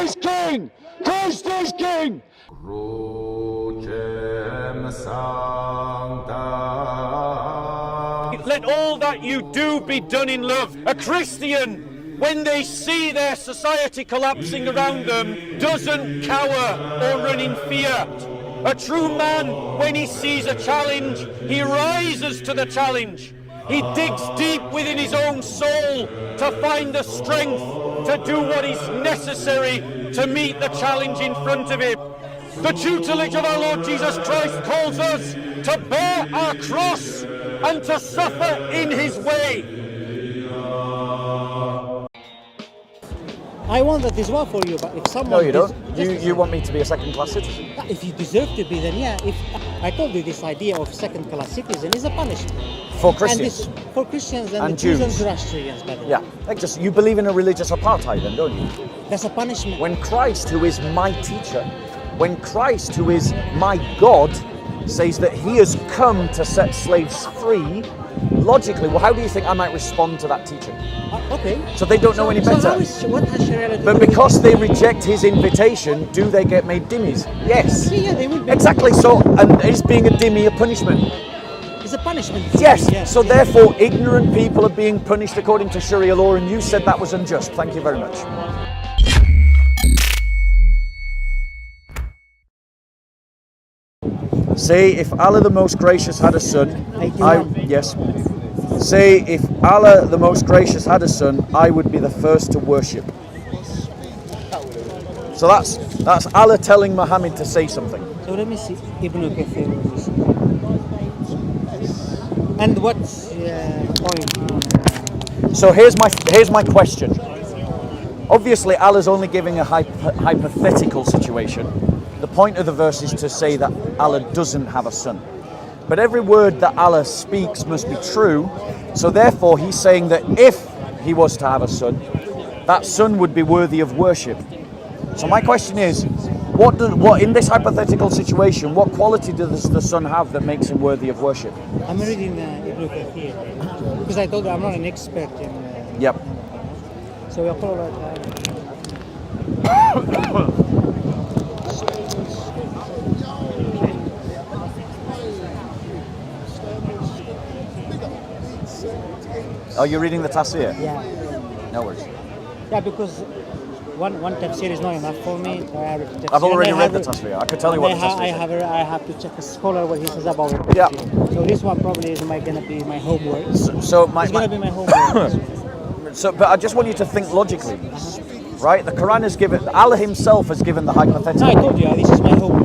is king! Christ is king! Let all that you do be done in love. A Christian, when they see their society collapsing around them, doesn't cower or run in fear. A true man, when he sees a challenge, he rises to the challenge. He digs deep within his own soul to find the strength to do what is necessary to meet the challenge in front of him. The tutelage of our Lord Jesus Christ calls us to bear our cross and to suffer in his way. I want that as well for you, but if someone... No, you don't. You want me to be a second-class citizen? If you deserve to be, then yeah. If I told you this idea of second-class citizen is a punishment. For Christians? For Christians and Jews. And Zoroastrians, by the way. Yeah. Like just, you believe in a religious apartheid then, don't you? That's a punishment. When Christ, who is my teacher, when Christ, who is my God, says that he has come to set slaves free, logically, well, how do you think I might respond to that teaching? Okay. So they don't know any better. What has Sharia to do But because they reject his invitation, do they get made dhimmis? Yes. Yeah, they will be. Exactly. So, and is being a dhimmi a punishment? It's a punishment. Yes. Yeah. So therefore, ignorant people are being punished according to Sharia law, and you said that was unjust. Thank you very much. Say if Allah the Most Gracious had a son, yes. Say if Allah the Most Gracious had a son, I would be the first to worship. So that's Allah telling Muhammad to say something. So let me see Ibn Kathir. And what's point? So here's my question. Obviously, Allah's only giving a hypothetical situation. The point of the verse is to say that Allah doesn't have a son. But every word that Allah speaks must be true. So therefore, he's saying that if he was to have a son, that son would be worthy of worship. So my question is, what in this hypothetical situation, what quality does the son have that makes him worthy of worship? I'm reading Ibn Kathir because I told you I'm not an expert in. Yep. So we'll follow that. Are you reading the tafsir? Yeah. No worries. Yeah, because one tafsir is not enough for me. I've already read the tafsir. I could tell you what the tafsir is. I have to check a scholar what he says about it. Yeah. So this one probably is going to be my homework. It's going to be my homework. But I just want you to think logically, right? The Qur'an has given, Allah himself has given the hypothetical. No, I told you, this is my homework.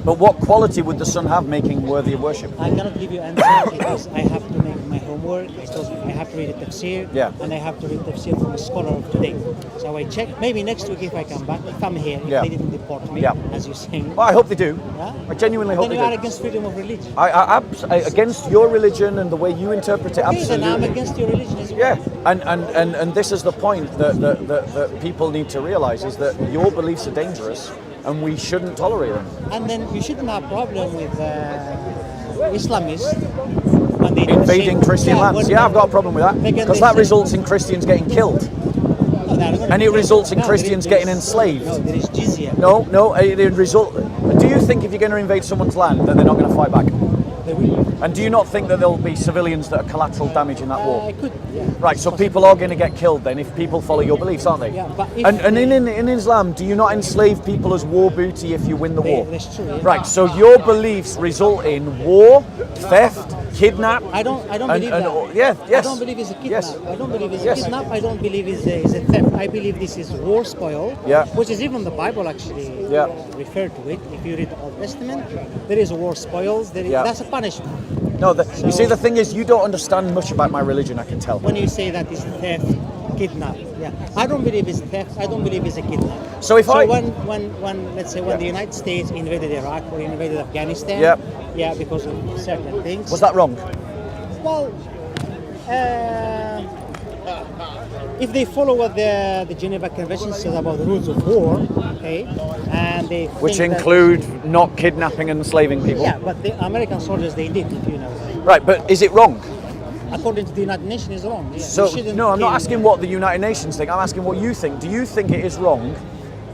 But what quality would the son have making worthy of worship? I cannot give you an answer because I have to make my homework. I told you I have to read the tafsir, and I have to read tafsir from a scholar of today. So I check, maybe next week if I come back, if I'm here, if they didn't deport me, as you're saying. Well, I hope they do. Yeah? I genuinely hope they do. Then you are against freedom of religion. I against your religion and the way you interpret it, absolutely. Then I'm against your religion as well. Yeah, and this is the point that people need to realize, is that your beliefs are dangerous and we shouldn't tolerate them. And then you shouldn't have a problem with Islamists when they invading Christian lands. Yeah, I've got a problem with that because that results in Christians getting killed. And it results in Christians getting enslaved. No, there is jizya. No, it result. Do you think if you're going to invade someone's land that they're not going to fight back? They will. And do you not think that there'll be civilians that are collateral damage in that war? I could, yeah. Right, so people are going to get killed then if people follow your beliefs, aren't they? Yeah, but and in Islam, do you not enslave people as war booty if you win the war? That's true. Yeah. Right, so your beliefs result in war, theft, kidnap. I don't believe that. Yes. I don't believe it's a kidnap. Yes. I don't believe it's a kidnap. I don't believe it's a theft. I believe this is war spoil. Yeah. Which is even the Bible actually referred to it. If you read the Old Testament, there is war spoils. That's a punishment. No, you see, the thing is, you don't understand much about my religion, I can tell. When you say that it's theft, kidnap, I don't believe it's theft. I don't believe it's a kidnap. So when let's say when the United States invaded Iraq or invaded Afghanistan, because of certain things. Was that wrong? Well, if they follow what the Geneva Convention says about the rules of war, and they which include not kidnapping and enslaving people. Yeah, but the American soldiers, they did, if you know. Right, but is it wrong? According to the United Nations, it's wrong. Yeah. So no, I'm not asking what the United Nations think. I'm asking what you think. Do you think it is wrong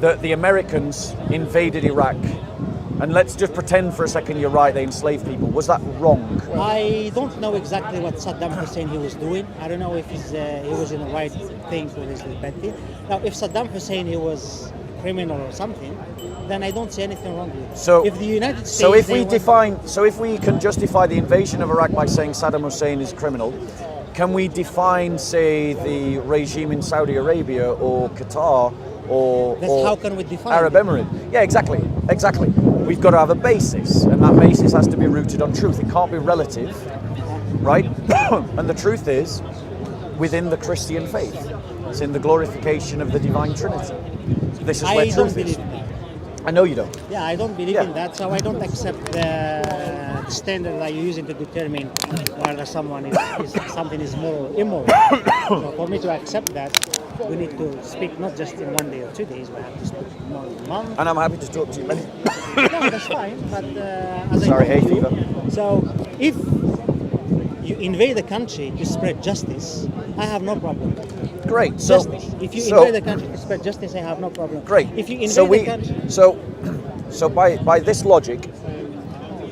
that the Americans invaded Iraq, and let's just pretend for a second you're right, they enslaved people. Was that wrong? I don't know exactly what Saddam Hussein he was doing. I don't know if he was in the right thing for his liberty. Now, if Saddam Hussein he was criminal or something, then I don't see anything wrong with it. So if the United States, so if we can justify the invasion of Iraq by saying Saddam Hussein is criminal, can we define, say, the regime in Saudi Arabia or Qatar or how can we define Arab Emirates? Yeah, exactly. We've got to have a basis, and that basis has to be rooted on truth. It can't be relative, right? And the truth is within the Christian faith. It's in the glorification of the divine Trinity. This is where truth is. I know you don't. Yeah, I don't believe in that, so I don't accept the standard that you're using to determine whether something is moral or immoral. So for me to accept that, we need to speak not just in 1 day or 2 days, we have to speak more than a month. And I'm happy to talk to you many. No, that's fine, but as Sorry, I hay told fever. you, so if you invade the country to spread justice, I have no problem. Great. Justice. If you invade the country to spread justice, I have no problem. Great. If you invade the country, so by this logic,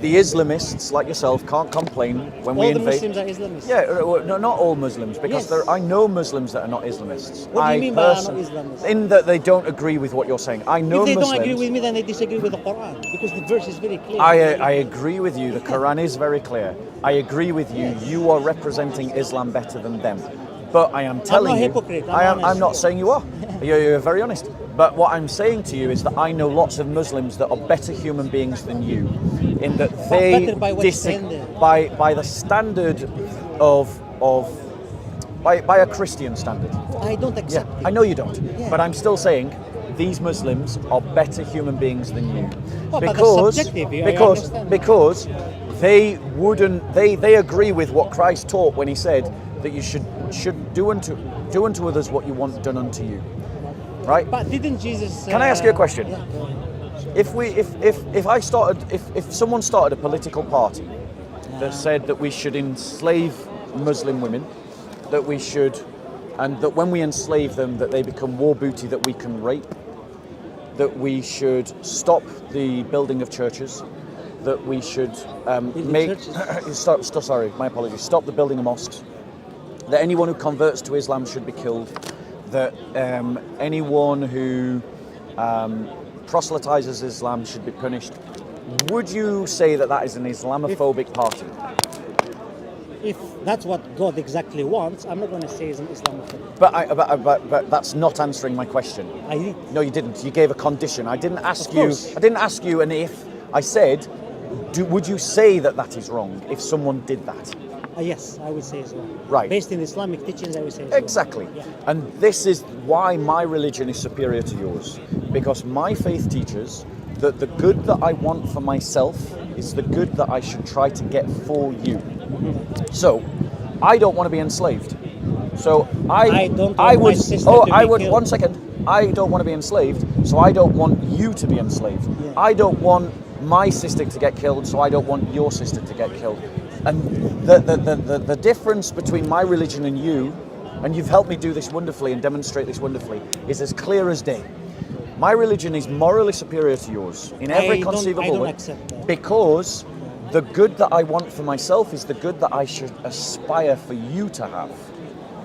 the Islamists like yourself can't complain when we invade. All the Muslims are Islamists. Yeah, no, not all Muslims, because Yes. I know Muslims that are not Islamists. What do you mean by are not Islamists? In that they don't agree with what you're saying. I know If they Muslims. don't agree with me, then they disagree with the Qur'an, because the verse is very clear. I agree with you. The Quran is very clear. I agree with you. You are representing Islam better than them. But I am telling I'm not you, hypocrite. I'm not saying you are. You're very honest. But what I'm saying to you is that I know lots of Muslims that are better human beings than you, in that they better by what standard? by the standard of by a Christian standard. I don't accept it. I know you don't. Yeah. But I'm still saying these Muslims are better human beings than you, Well, but that's subjective, I understand. because they wouldn't they agree with what Christ taught when he said that you should do unto others what you want done unto you, right? But didn't Jesus? Can I ask you a question? Yeah, go on. If someone started a political party that said that we should enslave Muslim women, that we should, and that when we enslave them, that they become war booty that we can rape, that we should stop the building of churches, that we should stop the building of mosques, that anyone who converts to Islam should be killed, that anyone who proselytizes Islam should be punished. Would you say that that is an Islamophobic party? If that's what God exactly wants, I'm not going to say it's an Islamophobic. But that's not answering my question. I did. No, you didn't. You gave a condition. I didn't ask Of you. course. I didn't ask you an if. I said, would you say that that is wrong if someone did that? Yes, I would say as well. Right. Based in Islamic teachings, I would say as Exactly. well. Yeah. And this is why my religion is superior to yours. Because my faith teaches that the good that I want for myself is the good that I should try to get for you. So, I don't want to be enslaved. So I don't want my sister to be killed. 1 second. I don't want to be enslaved, so I don't want you to be enslaved. Yeah. I don't want my sister to get killed, so I don't want your sister to get killed. And the difference between my religion and you, and you've helped me do this wonderfully and demonstrate this wonderfully, is as clear as day. My religion is morally superior to yours in every conceivable way. Accept that. Because the good that I want for myself is the good that I should aspire for you to have.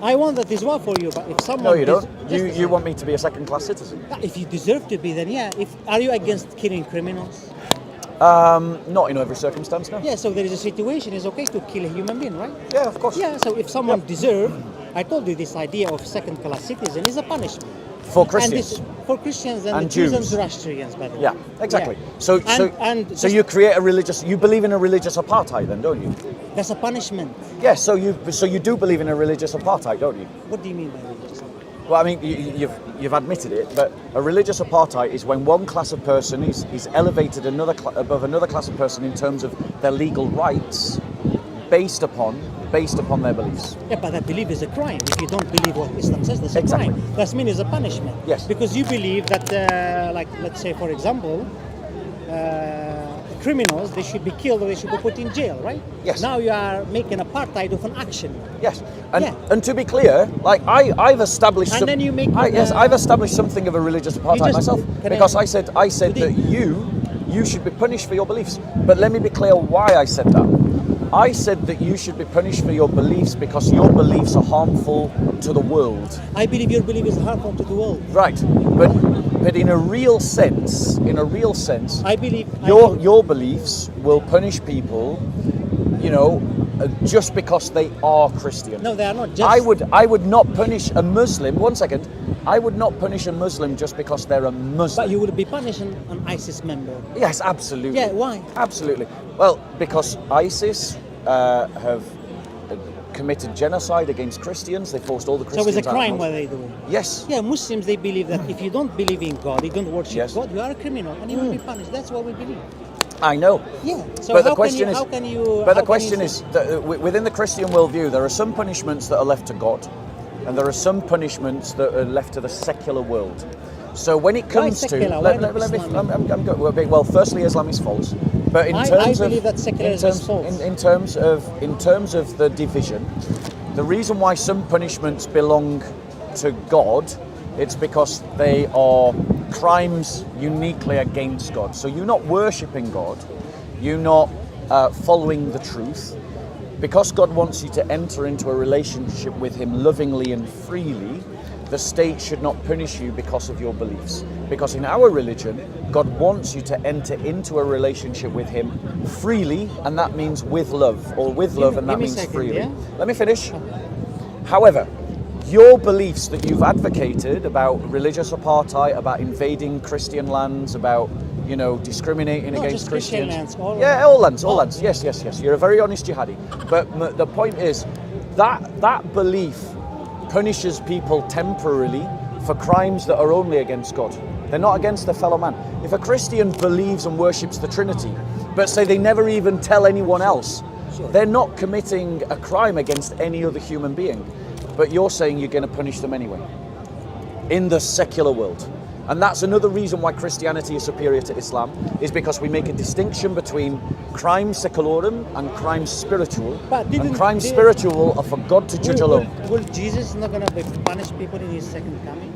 I want that as well for you, but if someone... No, you don't. You want me to be a second-class citizen. If you deserve to be, then yeah. Are you against killing criminals? Not in every circumstance, no. Yeah, so there is a situation, it's okay to kill a human being, right? Yeah, of course. Yeah, so if someone deserves, I told you this idea of second-class citizen is a punishment. For Christians. For Christians and the Jews. Jews and Zoroastrians, by the way. Yeah, exactly. Yeah. So you create you believe in a religious apartheid then, don't you? That's a punishment. Yeah, so you do believe in a religious apartheid, don't you? What do you mean by religious? Well, I mean, you've admitted it, but a religious apartheid is when one class of person is elevated above another class of person in terms of their legal rights, based upon their beliefs. Yeah, but that belief is a crime. If you don't believe what Islam says, that's a Exactly. crime. That means it's a punishment. Yes. Because you believe that, like, let's say, for example, a criminals, they should be killed or they should be put in jail, right? Yes. Now you are making apartheid of an action. Yes, and to be clear, like I've established. And then you make. I've established something of a religious apartheid myself because I said that you should be punished for your beliefs. But let me be clear why I said that. I said that you should be punished for your beliefs because your beliefs are harmful to the world. I believe your belief is harmful to the world. Right, but in a real sense, I believe your beliefs will punish people, just because they are Christian. No, they are not. I would not punish a Muslim. One second. I would not punish a Muslim just because they're a Muslim. But you would be punishing an ISIS member. Yes, absolutely. Yeah, why? Absolutely. Well, because ISIS have committed genocide against Christians. They forced all the Christians. So it's a crime what they do. Yes. Yeah, Muslims, they believe that if you don't believe in God, you don't worship God, you are a criminal and you will be punished. That's what we believe. I know. Yeah. So but how the question is, how can you? But the question is, that within the Christian worldview, there are some punishments that are left to God, and there are some punishments that are left to the secular world. So when it comes to, well, firstly, Islam is false. But in terms I believe that secularism is false. In terms of the division, the reason why some punishments belong to God, it's because they are crimes uniquely against God. So you're not worshipping God, you're not following the truth. Because God wants you to enter into a relationship with Him lovingly and freely, the state should not punish you because of your beliefs. Because in our religion, God wants you to enter into a relationship with Him freely, and that means with love, or with love, and that means freely. Yeah? Let me finish. However, your beliefs that you've advocated about religious apartheid, about invading Christian lands, about discriminating against Christians. Lands, all lands. Yes. You're a very honest jihadi. But the point is that belief punishes people temporarily for crimes that are only against God. They're not against their fellow man. If a Christian believes and worships the Trinity, but say they never even tell anyone else, they're not committing a crime against any other human being. But you're saying you're going to punish them anyway in the secular world. And that's another reason why Christianity is superior to Islam, is because we make a distinction between crime secularum and crime spiritual. And crime spiritual are for God to judge alone. Will Jesus not going to punish people in His second coming?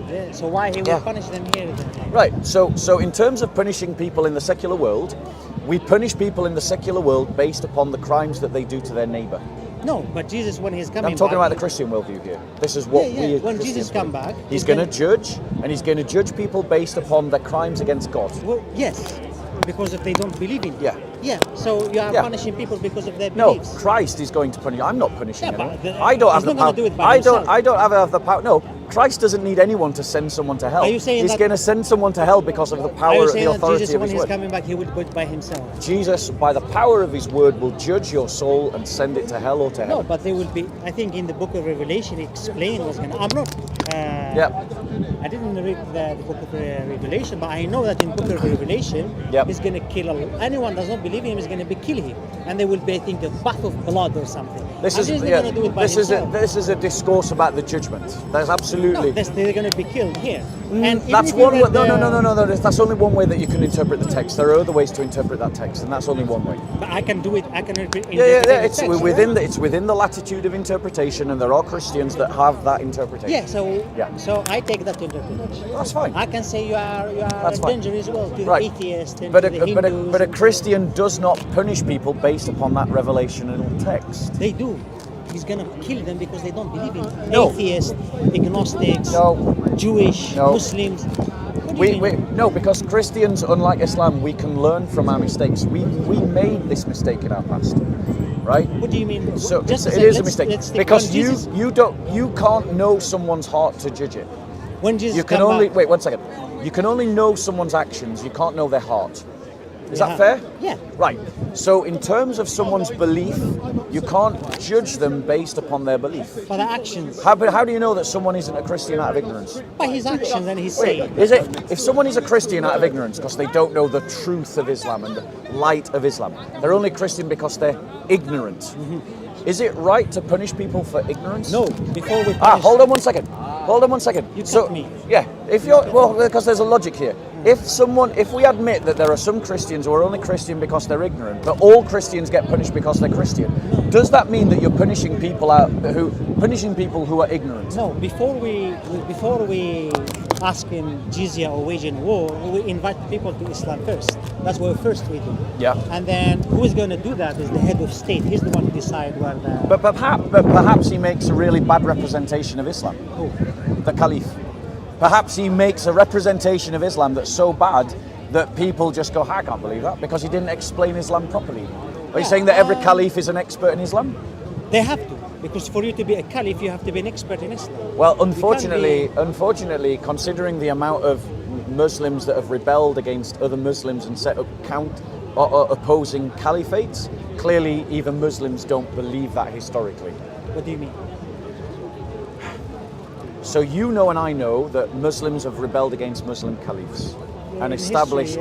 Yeah, so why He will punish them here then? Right, so in terms of punishing people in the secular world, we punish people in the secular world based upon the crimes that they do to their neighbour. No, but Jesus, when He's coming back... I'm talking about the Christian worldview here. This is what we... When Jesus comes back... He's going to judge, and He's going to judge people based upon their crimes against God. Well, yes, because if they don't believe in Yeah. Yeah, so you are punishing people because of their beliefs. No, Christ is going to punish. I'm not punishing anyone. I don't have the power. I don't have the power. No, Christ doesn't need anyone to send someone to hell. Are you saying He's going to send someone to hell because of the power, the authority of His word? Jesus, when He's coming back, He will do it by Himself? Jesus, by the power of His word, will judge your soul and send it to hell or to heaven. No, but there will be. I think in the Book of Revelation, it explains what's going to. I'm not. I didn't read the Book of Revelation, but I know that in the Book of Revelation, He's going to kill anyone that does not believe in Him is going to be killing Him, and there will be, I think, a bath of blood or something. This is a discourse about the judgment. There's absolutely. No, they're going to be killed here. And that's one way. No. That's only one way that you can interpret the text. There are other ways to interpret that text, and that's only one way. But I can do it. I can interpret. It's within the latitude of interpretation, and there are Christians that have that interpretation. So I take that interpretation. That's fine. I can say you are a danger as well to the atheist and to the Hindus. But a Christian does not punish people based upon that revelational text. They do. He's going to kill them because they don't believe in him. Atheists, agnostics, Jewish, Muslims. No, because Christians, unlike Islam, we can learn from our mistakes. We made this mistake in our past, right? What do you mean? So it is a mistake because you can't know someone's heart to judge it. When Jesus wait 1 second. You can only know someone's actions. You can't know their heart. Is that fair? Yeah. Right. So in terms of someone's belief, you can't judge them based upon their belief. By the actions. How do you know that someone isn't a Christian out of ignorance? By his actions and his saying. Is it? If someone is a Christian out of ignorance because they don't know the truth of Islam and the light of Islam, they're only Christian because they're ignorant. Mm-hmm. Is it right to punish people for ignorance? No. Before we punish... Hold on 1 second. You cut me. Yeah. If you're because there's a logic here. If we admit that there are some Christians who are only Christian because they're ignorant, but all Christians get punished because they're Christian, does that mean that you're punishing people who are ignorant? No, before we ask in jizya or waging war, we invite people to Islam first. That's what first we do. Yeah. And then who is going to do that is the head of state. He's the one who decides where the... But perhaps he makes a really bad representation of Islam. Who? The Caliph. Perhaps he makes a representation of Islam that's so bad that people just go, I can't believe that, because he didn't explain Islam properly. Are you saying that every Caliph is an expert in Islam? They have to, because for you to be a Caliph, you have to be an expert in Islam. Well, unfortunately, considering the amount of Muslims that have rebelled against other Muslims and set up opposing caliphates, clearly even Muslims don't believe that historically. What do you mean? So you know and I know that Muslims have rebelled against Muslim caliphs and established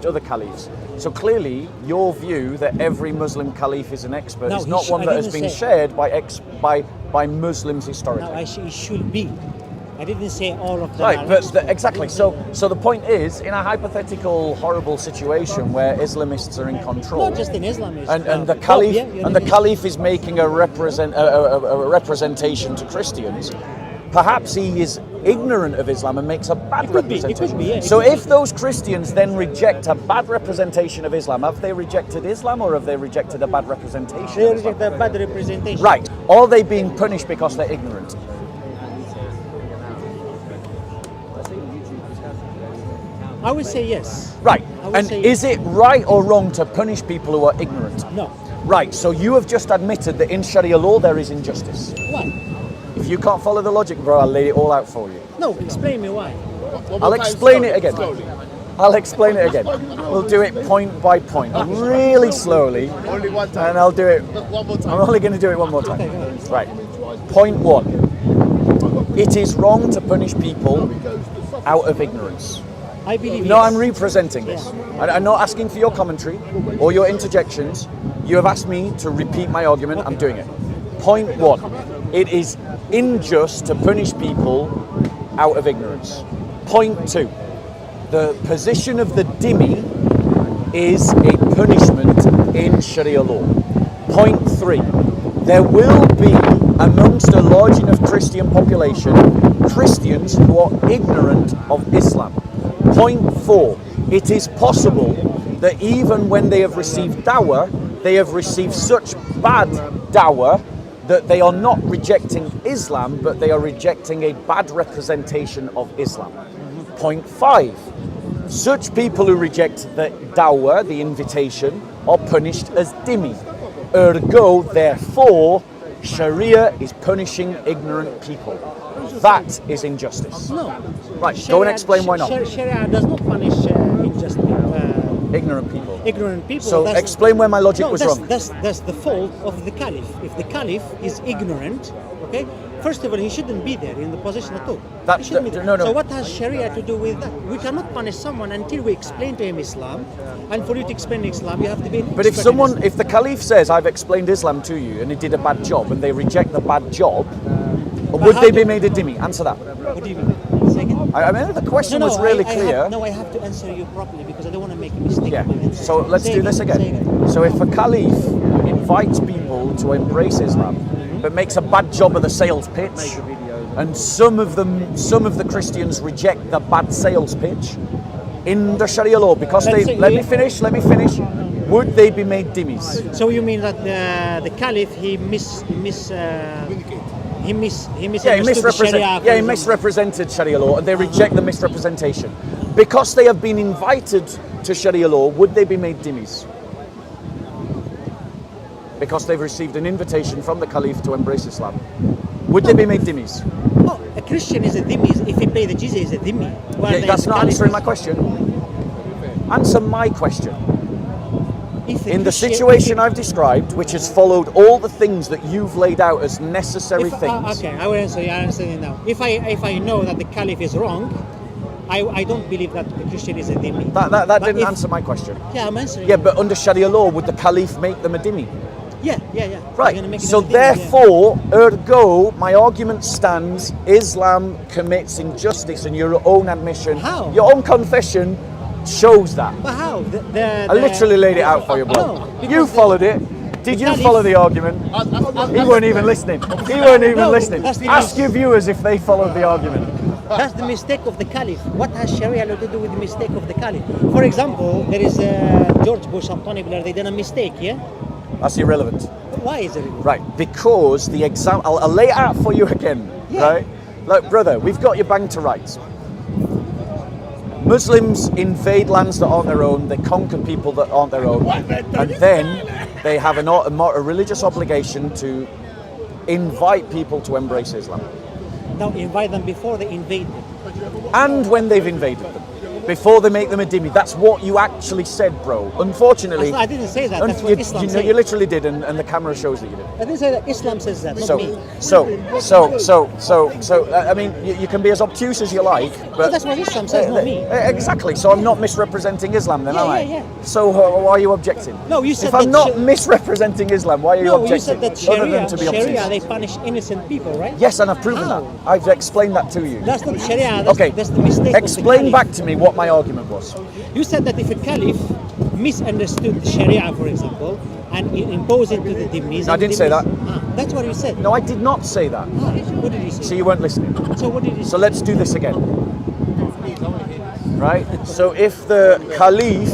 other caliphs. So clearly your view that every Muslim caliph is an expert is not one that has been shared by Muslims historically. No, it should be. I didn't say all of them. Right, but exactly. So the point is, in a hypothetical, horrible situation where Islamists are in control, not just in Islamists, and the caliph is making a representation to Christians. Perhaps he is ignorant of Islam and makes a bad representation. So if those Christians then reject a bad representation of Islam, have they rejected Islam or have they rejected a bad representation? They reject a bad representation. Right. Are they being punished because they're ignorant? I would say yes. Right. And is it right or wrong to punish people who are ignorant? No. Right. So you have just admitted that in Sharia law there is injustice. Why? If you can't follow the logic, bro, I'll lay it all out for you. No, explain me why. I'll explain it again. I'll explain it again. We'll do it point by point, really slowly. Only one time. And I'll do it. One more time. I'm only going to do it one more time. Okay, Right. Point 1. It is wrong to punish people out of ignorance. I believe No, yes. I'm representing this. I'm not asking for your commentary or your interjections. You have asked me to repeat my argument. I'm doing it. Point 1. It is unjust to punish people out of ignorance. Point 2. The position of the dhimmi is a punishment in Sharia law. Point 3. There will be amongst a large enough Christian population Christians who are ignorant of Islam. Point 4. It is possible that even when they have received dawah, they have received such bad dawah that they are not rejecting Islam, but they are rejecting a bad representation of Islam. Point 5. Such people who reject the dawah, the invitation, are punished as dhimmi. Ergo, therefore, Sharia is punishing ignorant people. That is injustice. No. Right, go and explain why not. Sharia does not punish Ignorant people. ignorant people. So explain where my logic was wrong. That's the fault of the caliph. If the caliph is ignorant, okay, first of all, he shouldn't be there in the position at all. He shouldn't be there. No. So what has Sharia to do with that? We cannot punish someone until we explain to him Islam. And for you to explain Islam, you have to be an But expert if the caliph says, I've explained Islam to you, and he did a bad job, and they reject the bad job, would they be made a dhimmi? Answer that. What do you mean? Second? I mean, the question was really clear. I have to answer you properly because I don't want to make a mistake. Yeah. So let's do this again. So if a caliph invites people to embrace Islam, but makes a bad job of the sales pitch, and some of the Christians reject the bad sales pitch, in the Sharia law, because let me finish. Would they be made dhimmis? So you mean that the caliph he misrepresented Sharia law, and they reject the misrepresentation. Because they have been invited to Sharia law, would they be made dhimmis? Because they've received an invitation from the caliph to embrace Islam. Would they be made dhimmis? Oh, a Christian is a dhimmi. If he pay the jizya, is a dhimmi. That's not answering my question. Answer my question. In the situation I've described, which has followed all the things that you've laid out as necessary things. Okay, I will answer you. I understand it now. If I know that the caliph is wrong, I don't believe that the Christian is a dhimmi. That didn't answer my question. Yeah, I'm answering. Yeah, but under Sharia law, would the caliph make them a dhimmi? Yeah. Right. So therefore, ergo, my argument stands. Islam commits injustice, and your own admission, How? your own confession, shows that. But how? I literally laid it out for you, bro. No, You followed it. Did you follow the argument? He weren't even listening. He weren't even listening. Ask your viewers if they followed the argument. That's the mistake of the Caliph. What has Sharia law to do with the mistake of the Caliph? For example, there is George Bush and Tony Blair. They did a mistake, yeah? That's irrelevant. Why is it irrelevant? Right, because the example, I'll lay it out for you again, right? Look, brother, we've got your bang to rights. Muslims invade lands that aren't their own, they conquer people that aren't their own, and then they have a religious obligation to invite people to embrace Islam. Now invite them before they invade them. And when they've invaded them. Before they make them a dhimmi. That's what you actually said, bro. Unfortunately... I didn't say that. That's what Islam says. You literally did, and the camera shows that you did. I didn't say that. Islam says that, not me. I mean, you can be as obtuse as you like, but... That's what Islam says, not me. Exactly. So I'm not misrepresenting Islam then, am I? Yeah. So why are you objecting? No, you said if I'm not misrepresenting Islam, why are you objecting? No, you said that Sharia, to be obtuse? they punish innocent people, right? Yes, and I've proven that. I've explained that to you. That's not Sharia. That's the mistake. Explain back to me what my argument was. You said that if a caliph misunderstood the Sharia, for example, and imposed it to the dhimmis... I didn't say that. That's what you said. No, I did not say that. What did you say? So you weren't listening. So what did you say? So let's do this again. Right? So if the caliph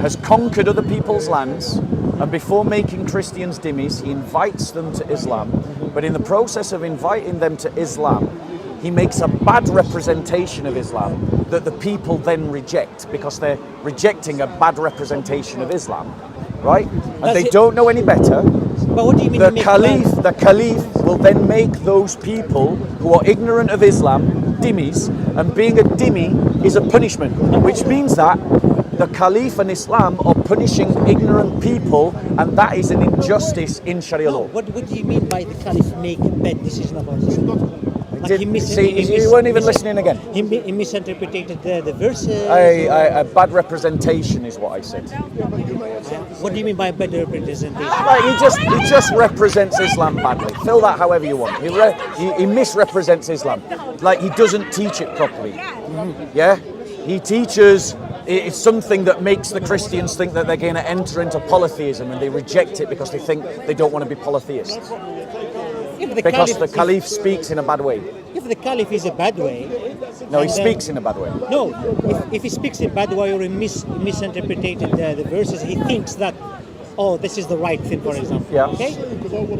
has conquered other people's lands, and before making Christians dhimmis, he invites them to Islam, but in the process of inviting them to Islam, he makes a bad representation of Islam that the people then reject because they're rejecting a bad representation of Islam, right? And they don't know any better. But what do you mean? The caliph will then make those people who are ignorant of Islam dhimmis, and being a dhimmi is a punishment, which means that the caliph and Islam are punishing ignorant people, and that is an injustice in Sharia law. What do you mean by the caliph make a bad decision about Islam? Like you weren't even listening again. He misinterpreted the verses. A bad representation is what I said. What do you mean by bad representation? Like he just represents Islam badly. Fill that however you want. He misrepresents Islam. Like he doesn't teach it properly. Yeah? He teaches it's something that makes the Christians think that they're going to enter into polytheism, and they reject it because they think they don't want to be polytheists. Because the caliph speaks in a bad way. If the caliph is a bad way... No, he speaks in a bad way. No, if he speaks in a bad way or he misinterpreted the verses, he thinks that, oh, this is the right thing, for example. Yeah. Okay?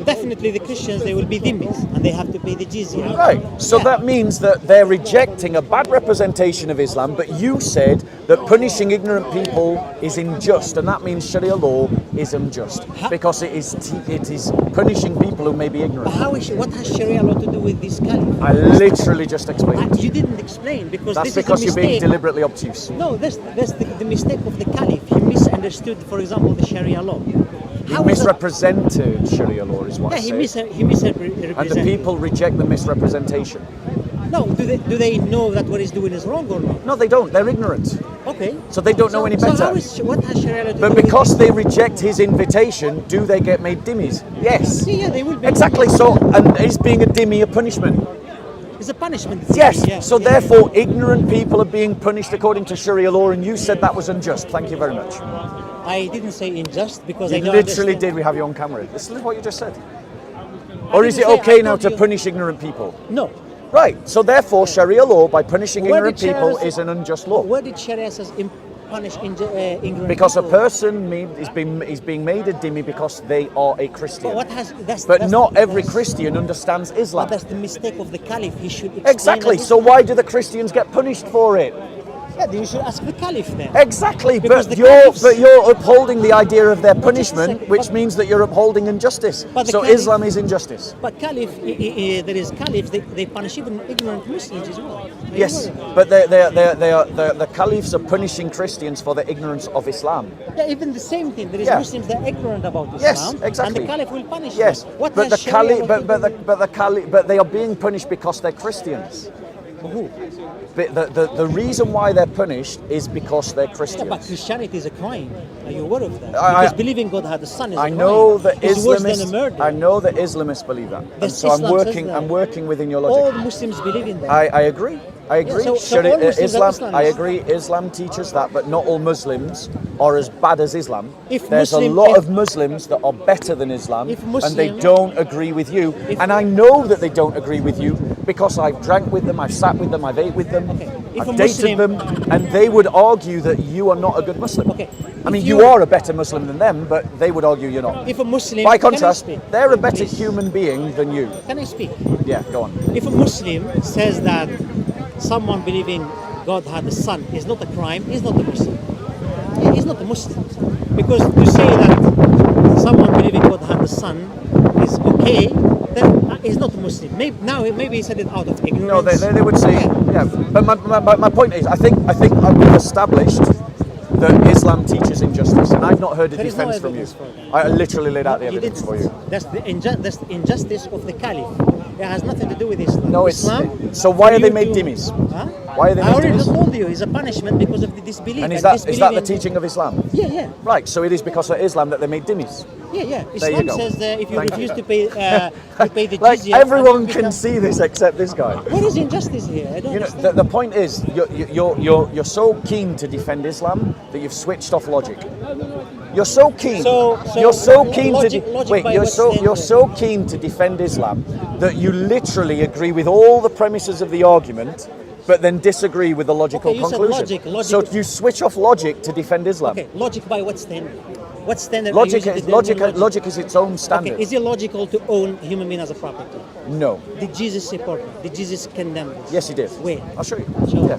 Definitely the Christians, they will be dhimmis, and they have to pay the jizya. Right. So that means that they're rejecting a bad representation of Islam, but you said that punishing ignorant people is unjust, and that means Sharia law is unjust because it is punishing people who may be ignorant. But what has Sharia law to do with this caliph? I literally just explained. You didn't explain because that's this because is you're being deliberately obtuse. No, that's the mistake of the caliph. He misunderstood, for example, the Sharia law. He misrepresented Sharia law, is what I said. He misrepresented. And the people reject the misrepresentation. No, do they know that what he's doing is wrong or not? No, they don't. They're ignorant. Okay. So they don't know any better. What has Sharia law to do But because they reject his invitation, do they get made dhimmis? Yes. Yeah, they will be. Exactly. So, and is being a dhimmi a punishment? It's a punishment. Yes. Yeah. So therefore, ignorant people are being punished according to Sharia law, and you said that was unjust. Thank you very much. I didn't say unjust because you I don't literally understand. did. We have you on camera. This is what you just said. Or is it okay now to punish ignorant people? No. Right. So therefore, Sharia law, by punishing ignorant people, is an unjust law. Where did Sharia says punish ignorant because people? A person is being made a dhimmi because they are a Christian. But not every Christian understands Islam. But that's the mistake of the caliph. He should explain. Exactly. So why do the Christians get punished for it? Yeah, then you should ask the caliph then. Exactly, but you're upholding the idea of their punishment, which means that you're upholding injustice. So Islam is injustice. But caliph, there is caliphs. They punish even ignorant Muslims as well. Yes, but the caliphs are punishing Christians for their ignorance of Islam. Yeah, even the same thing. There is Muslims that are ignorant about Islam. Yes, exactly. And the caliph will punish them. What but the caliph, but they are being punished because they're Christians. Who? But the reason why they're punished is because they're Christians. Yeah, but Christianity is a crime. Are you aware of that? I- Because believing God had a son is a crime. I know that It's worse than a Islamists. murder. I know that Islamists believe that, and so Islam says that. I'm working within your All logic. Muslims believe in that. I agree. I agree. so Sharia- all Muslims are Islam. Islamists. I agree. Islam teaches that, but not all Muslims are as bad as Islam. If There's Muslim- a lot if- of Muslims that are better than Islam, If and they Muslim- don't agree with you. And I know that they don't agree with you because I've drank with them, I've sat with them, I've ate with them, Okay. If I've a dated Muslim- them, and they would argue that you are not a good Muslim. Okay. I mean, If you are a better Muslim than them, but they would argue you're not. If a Muslim, By can I contrast, speak? they're a better Please. human being than you. Can I speak? Yeah, go on. If a Muslim says that someone believing God had a son is not a crime, he's not a Muslim. He's not a Muslim. Because to say that someone believing God had a son is okay, then he's not a Muslim. Maybe he said it out of ignorance. No, they would say, yeah. But my point is, I think we've established that Islam teaches injustice, and I've not heard a There is no defense from you. evidence for that. I literally laid out the You evidence did- for you. That's the injustice of the Caliph. It has nothing to do with Islam. No, it's Islam. so why for are they you made to- dhimmis? Huh? Why are they I made already dhimmis? told you, it's a punishment because of the disbelief. And is that disbelief the in- teaching of Islam? Yeah, yeah. Right. So it is because of Islam that they made dhimmis. Yeah, yeah. There you Islam go. says if you Thank refuse you. to pay the Like jizya, everyone and you can become- see this except this guy. What is injustice here? I don't You know, understand. the point is, you're so keen to defend Islam that you've switched off logic. You're so keen. So you're so keen logic- to logic wait. by You're what so standard? keen to defend Islam that you literally agree with all the premises of the argument, but then disagree with the logical Okay, you said conclusion. logic. So you switch off logic to defend Islam. Okay, logic by what standard? What standard? are you Logic using is to determine logic is its own standard. Okay, is it logical to own human being as a property? No. Did Jesus support it? Did Jesus condemn this? Yes, he did. Where? I'll show you. Show. Yeah.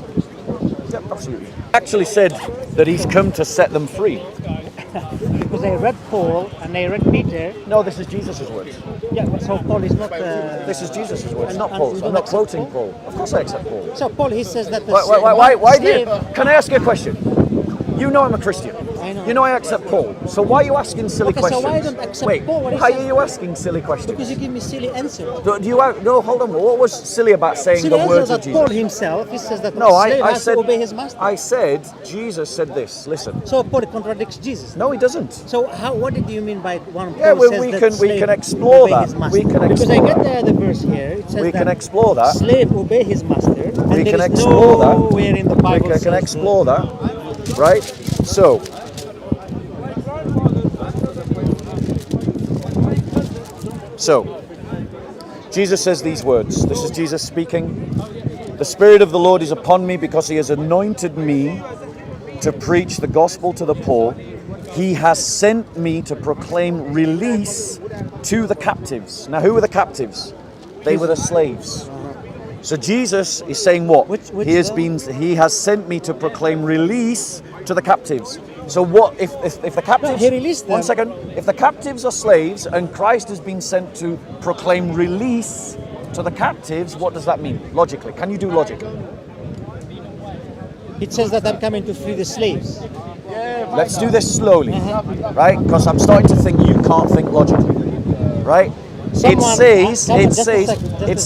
Yeah, absolutely. Actually said that he's come to set them free. Because I read Paul and I read Peter. No, this is Jesus' words. Yeah, so Paul is not. This is Jesus' words, and- not and Paul's. you I'm don't not accept quoting Paul? Paul. Of course I accept Paul. So Paul, he says that the Why do you? slave- Can I ask you a question? You know I'm a Christian. I know. You know I accept Paul. So why are you asking silly Okay, so questions? why don't accept Wait, Paul, what he why says? are you asking silly questions? Because you give me silly answers. No, hold on. What was silly about saying Silly the words answers of that Paul Jesus? himself, he says that No, the slave I has said. to obey his master. I said Jesus said this. Listen. So Paul contradicts Jesus. No, he doesn't. So what did you mean by one? Yeah, Paul well, says we that can- we slave can explore obey that. his master? We can Because I explore get the verse here. It says We that can explore that. slave obey his master. And We there can is explore that. nowhere in the Bible We says can explore that, right? So, Jesus says these words. This is Jesus speaking. The Spirit of the Lord is upon me because He has anointed me to preach the gospel to the poor. He has sent me to proclaim release to the captives. Now, who were the captives? They were the slaves. So Jesus is saying what? Which He has sent me to proclaim release to the captives. So what if the captives? No, he released them. One second. If the captives are slaves and Christ has been sent to proclaim release to the captives, what does that mean logically? Can you do logic? It says that I'm coming to free the slaves. Let's do this slowly, right? Because I'm starting to think you can't think logically, right? Someone- it just a second.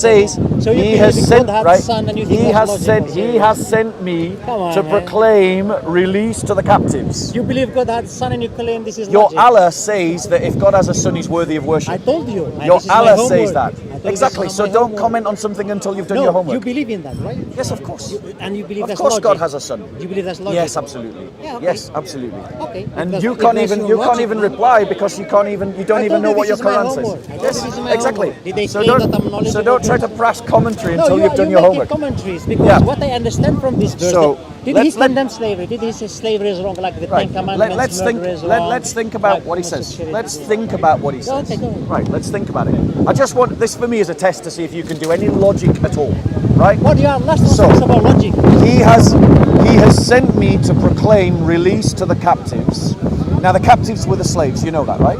So you he believe has God sent, had a right? son and you think He that's has sent, logical. he has sent me Come on, to man. proclaim release to the captives. You believe God had a son and you claim this is Your logic. Allah says that if God has a son, he's worthy of worship. I told you. Your this is my Allah homework. says that. I told you Exactly. this is So my don't homework. comment on something until you've done No, your homework. you believe in that, right? Yes, of course. And you believe Of that's course logic. God has a son. You believe that's logic? Yes, absolutely. Yeah, okay. Yes, absolutely. Okay. And If you that's- can't if that's even your you can't logic, even then- reply because you don't even know what your this is my Quran homework. I says. told Yes, you this is my exactly. homework. Did they So claim don't that I'm knowledgeable? so don't try to press commentary No, until you've done your making homework. commentaries because Yeah. what I understand from this verse. So, did let's- he condemn slavery? Did he say slavery is wrong, like the Right. Ten Commandments? Let's think. murder is wrong, Let's think about like what he says. homosexuality Let's is think wrong? about what he says. Okay, go ahead. Right. Let's think about it. I just want this for me as a test to see if you can do any logic at all. Right. What you are last one So- talks about logic. He has sent me to proclaim release to the captives. Now the captives were the slaves, you know that, right?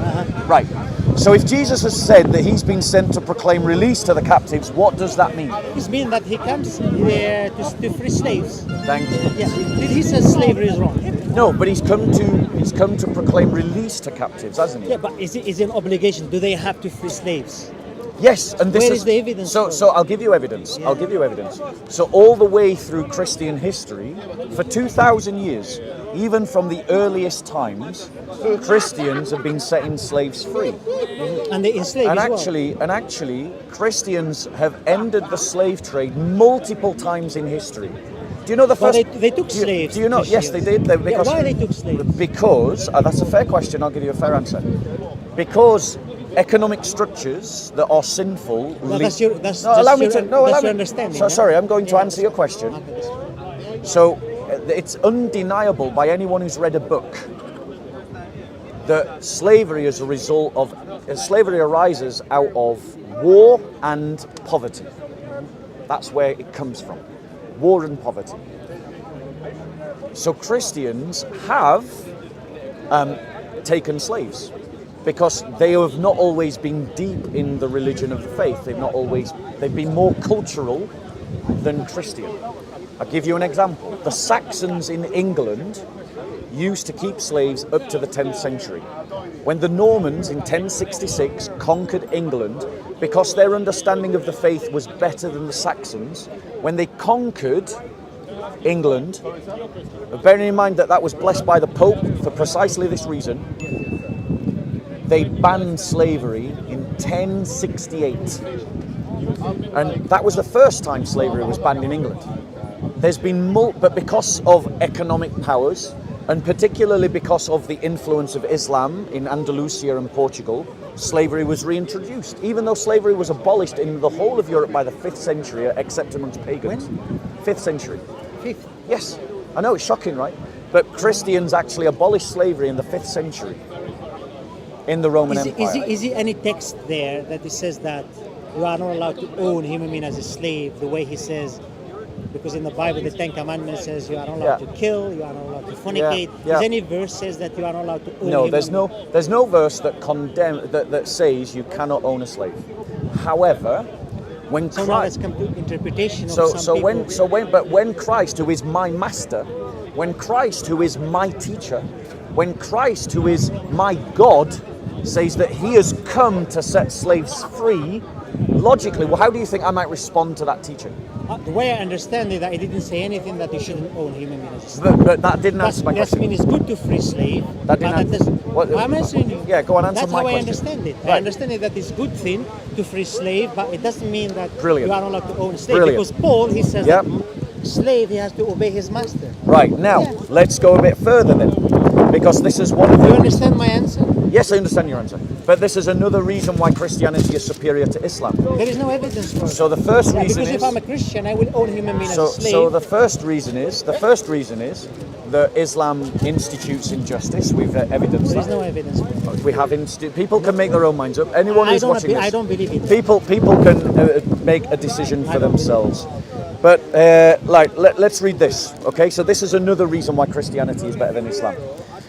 Right. So if Jesus has said that he's been sent to proclaim release to the captives, what does that mean? This means that he comes to free slaves. Thank you. Yeah. Did he say slavery is wrong? No, but he's come to proclaim release to captives, hasn't he? Yeah, but is it an obligation? Do they have to free slaves? Yes, and this Where is the evidence? So I'll give you evidence. Yeah. I'll give you evidence. So all the way through Christian history, for 2,000 years, even from the earliest times, Christians have been setting slaves free. And they enslave And as actually, Christians have ended the slave trade multiple times in history. Do you know the well. first? They took slaves. Do you know? Yes, they did. Because, why they took slaves? Because that's a fair question. I'll give you a fair answer. Because economic structures that are sinful. No, that's your understanding. So, sorry, I'm going to answer your question. So, it's undeniable by anyone who's read a book that slavery is a result of slavery arises out of war and poverty. That's where it comes from. War and poverty. So Christians have taken slaves because they have not always been deep in the religion of the faith. They've been more cultural than Christian. I'll give you an example. The Saxons in England used to keep slaves up to the 10th century. When the Normans in 1066 conquered England, because their understanding of the faith was better than the Saxons, when they conquered England, bearing in mind that that was blessed by the Pope for precisely this reason, they banned slavery in 1068. And that was the first time slavery was banned in England. There's been but because of economic powers, and particularly because of the influence of Islam in Andalusia and Portugal, slavery was reintroduced, even though slavery was abolished in the whole of Europe by the 5th century, except amongst pagans. When? 5th century. 5th? Yes. I know, it's shocking, right? But Christians actually abolished slavery in the 5th century in the Roman Empire. Is there any text there that it says that you are not allowed to own human being as a slave, the way he says? Because in the Bible, the Ten Commandments says you are not allowed to kill, you are not allowed to fornicate. Is any verse says that you are not allowed to own? No, there's no verse that that says you cannot own a slave. However, when so Christ, now let's come to interpretation of some people. when Christ, who is my master, when Christ, who is my teacher, when Christ, who is my God, says that he has come to set slaves free, logically, well, how do you think I might respond to that teaching? The way I understand it, that it didn't say anything that you shouldn't own human beings as a slave. But that didn't answer my question. That means it's good to free slave. That didn't I'm answering you. Yeah, go on, answer That's my how question. I understand it. Right. I understand it that it's a good thing to free slave, but it doesn't mean that Brilliant. you are not allowed to own a slave. Brilliant. Because Paul, he says Yep. that slave, he has to obey his master. Right, now, let's go a bit further then. Because this is one of Do the... you understand my answer? Yes, I understand your answer. But this is another reason why Christianity is superior to Islam. There is no evidence for it. So the first reason because is... if I'm a Christian, I will own human being as a slave. So the first reason is that Islam institutes injustice. We've evidenced There is that. no evidence for it. We have people can make their own minds up. Anyone who's watching this, I don't believe it. People can make a decision for themselves. But let's read this. Okay, so this is another reason why Christianity is better than Islam.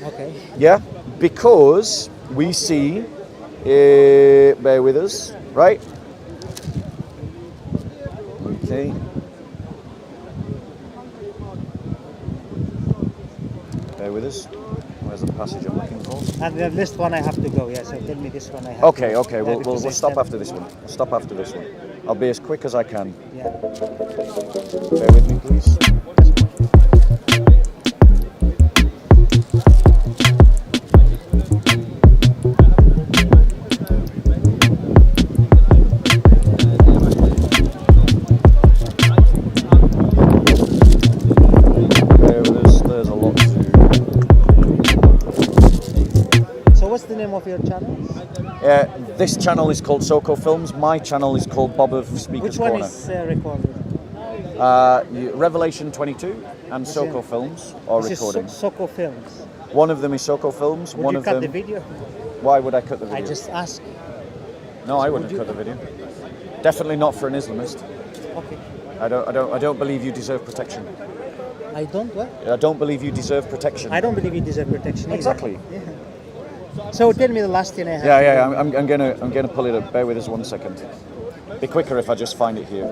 Okay. Yeah, because we see, bear with us, right? Okay. Bear with us. Where's the passage I'm looking for? And the last one I have to go, yeah, so tell me this one I have Okay, to go. okay, we'll stop after this one. We'll stop after this one. I'll be as quick as I can. Yeah. Bear with me, please. What's the name of your channel? This channel is called SOCO Films. My channel is called Bob of Speaker's Which one Corner. is recorded? Revelation 22 and SOCO Films are This recording. is SOCO Films. One of them is SOCO Films. Would one you of cut them. the video? Why would I cut the video? I just asked. No, I wouldn't cut the video. Definitely not for an Islamist. Okay. I don't believe you deserve protection. I don't what? I don't believe you deserve protection. I don't believe you deserve protection. Either. Exactly. Yeah. So tell me the last thing I have. Yeah. I'm gonna pull it up. Bear with us 1 second. Be quicker if I just find it here.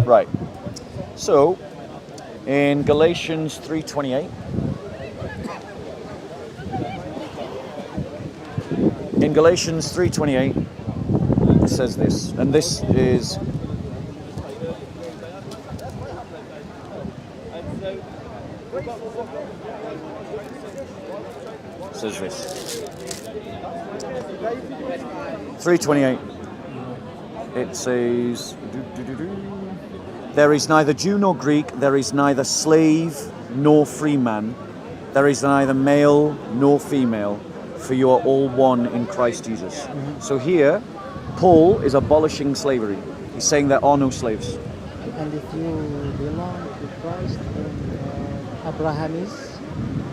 Right. So, in Galatians 3:28, in Galatians 3:28, it says this, and this is says this. 3:28. It says, there is neither Jew nor Greek, there is neither slave nor free man, there is neither male nor female, for you are all one in Christ Jesus. So here, Paul is abolishing slavery. He's saying there are no slaves. And if you belong to Christ, then Abraham is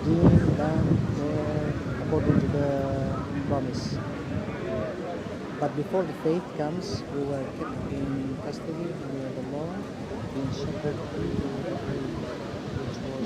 doing them according to the promise. But before the faith comes, we were kept in custody under the law, being shepherded.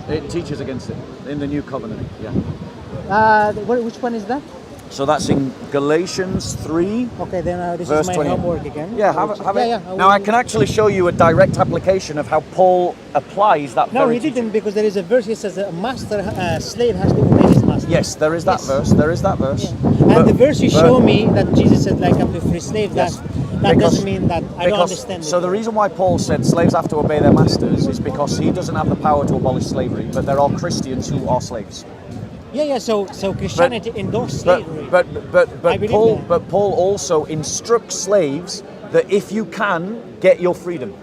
It teaches against it in the New Covenant, yeah. Which one is that? So that's in Galatians 3. Okay, then this verse is my 28. homework again. Yeah, have it. Yeah, Now I can actually show you a direct application of how Paul applies that. No, he didn't, because there is a verse that says a slave has to obey his master. Yes, there is that verse. There is that verse. Yeah. And the verse you show me that Jesus said, like, I'm the free slave, Yes. that doesn't mean that I don't understand. So the reason why Paul said slaves have to obey their masters is because he doesn't have the power to abolish slavery, but there are Christians who are slaves. Yeah. So Christianity endorsed slavery. But Paul also instructs slaves that if you can, get your freedom.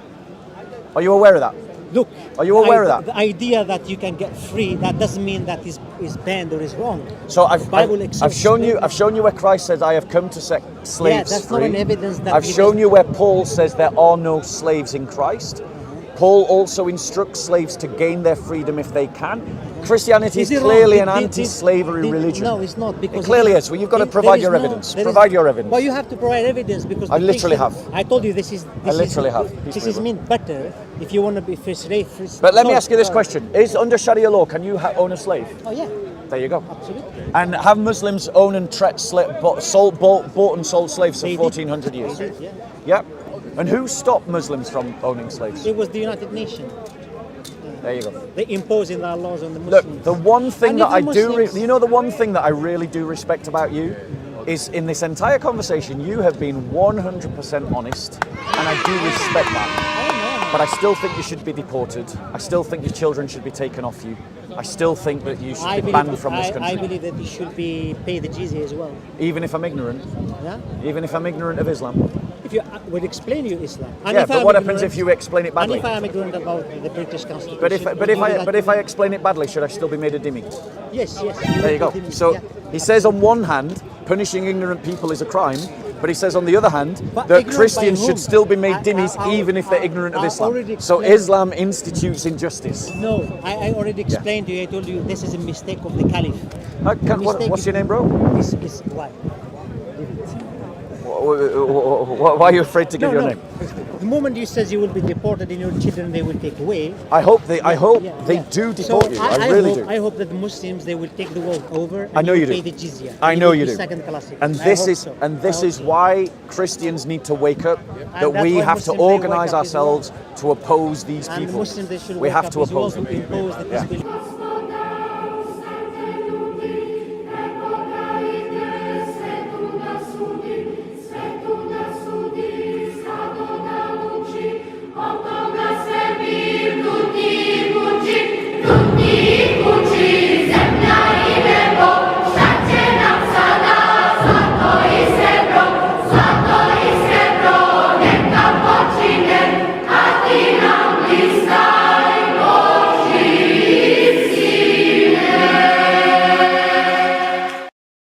Are you aware of that? Look, are you aware of that? The idea that you can get free, that doesn't mean that is banned or is wrong. So I've shown you where Christ says, "I have come to set slaves that's free." not an evidence that I've shown you where Paul says there are no slaves in Christ. Paul also instructs slaves to gain their freedom if they can. Christianity is clearly an anti-slavery religion. No, it's not, because it clearly is. Well, you've got to provide your evidence. Provide your evidence. Well, you have to provide evidence, because I literally have. I told you this is. I literally have. This is mean better if you want to be free slave. But let me ask you this question: is under Sharia law, can you own a slave? Oh yeah. There you go. Absolutely. And have Muslims owned and bought and sold slaves for 1400 years? They did, yeah. Yep. And who stopped Muslims from owning slaves? It was the United Nations. There you go. They imposing their laws on the Muslims. Look, the one thing that I Muslims... do, the one thing that I really do respect about you is in this entire conversation, you have been 100% honest, and I do respect that. But I still think you should be deported. I still think your children should be taken off you. I still think that you should be banned from this country. I believe that you should be paid the jizya as well. Even if I'm ignorant? Yeah? Even if I'm ignorant of Islam? If you would explain you Islam. And yeah, but what happens if you explain it badly? And if I am ignorant about the British Constitution? But if I explain it badly, should I still be made a dhimmi? Yes. There you go. So he says on one hand, punishing ignorant people is a crime, but he says on the other hand that Christians should still be made dhimmis even if they're ignorant of Islam. So Islam institutes injustice. No, I already explained to you. I told you this is a mistake of the Caliph. What's your name, bro? Is why? Why are you afraid to give your name? The moment you says you will be deported and your children they will take away. I hope they do deport you. I really do. I hope that the Muslims they will take the world over. And I know you pay do. The jizya. I know you do. Second class. And this is why Christians need to wake up. That we have to organise ourselves to oppose these people. And Muslims they should we have to oppose them. the disbelief.